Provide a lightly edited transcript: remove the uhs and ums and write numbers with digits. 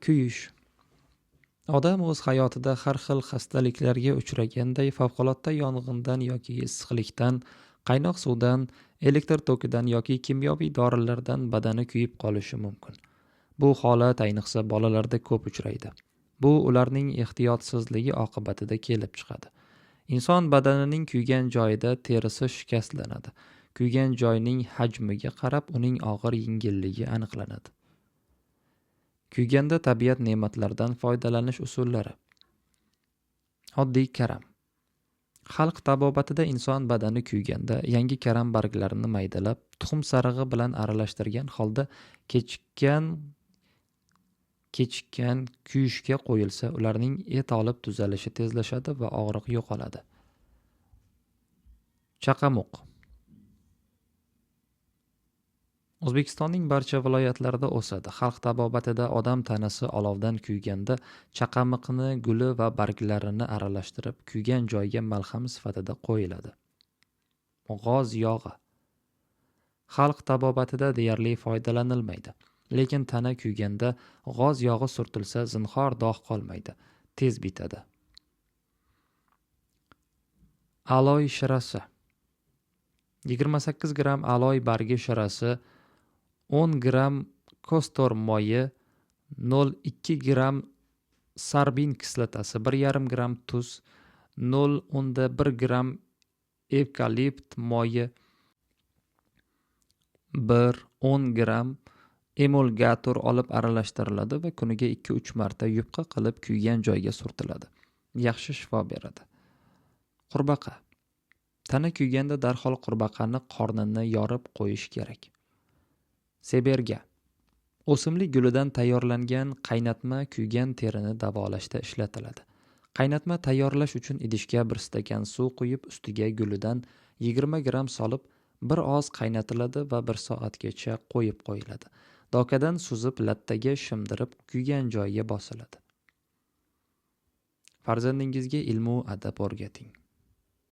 Kuyish. Odam o'z hayotida har xil xastaliklarga uchraganday favqulodda yong'indan yoki issiqlikdan, qaynoq suvdan, elektr tokidan yoki kimyoviy dorilardan badani kuyib qolishi mumkin. Bu holat ayniqsa bolalarda ko'p uchraydi. Bu ularning ehtiyotsizligi oqibatida kelib chiqadi. Inson badanining kuygan joyida terisi shikastlanadi. Kuygan joyning hajmiga qarab uning og'ir-yengilligi aniqlanadi. Kuyganda tabiat ne'matlaridan foydalanish usullari. Oddiy karam. Xalq tabobatida inson badani kuyganda yangi karam barglarini maydalab, tuxum sarig'i bilan aralashtirgan holda kechikkan kuyishga qo'yilsa, ularning et olib tuzalishi tezlashadi va og'riq yo'qoladi. Chaqamoq. O'zbekistonning barcha viloyatlarida o'sadi. Xalq tabobatida odam tanasi olovdan kuyganda chaqamiqni guli va barglarini aralashtirib, kuygan joyga malham sifatida qo'yiladi. G'oz yog'i. Xalq tabobatida deyarli foydalanilmaydi. Lekin tana kuyganda g'oz yog'i surtilsa zinhor dog' qolmaydi, tez bitadi. Aloy shirasi. 28 gram aloy bargi shirasi, 10 gram kostor moyi, 0,2 gram sorbin kislotasi, 1,5 gram tuz, 0,1 gram evkalipt moyi, 1-10 gram emulgator olib aralashtiriladi va kuniga 2-3 marta yupqa qilib kuygan joyga surtiladi. Yaxshi shifo beradi. Qurbaqa. Tana kuyganda darhol qurbaqani qornini yorib qo'yish kerak. Seberga. O'simlik gulidan tayyorlangan qaynatma kuygan terini davolashda ishlatiladi. Qaynatma tayyorlash uchun idishga 1 stakan suv quyib, ustiga gulidan 20 gram solib, bir oz qaynatiladi va 1 soatgacha qo'yib qo'yiladi. Dokadan suzib, lattaga shimdirib, kuygan joyiga bosiladi. Farzandingizga ilmu adab o'rgating.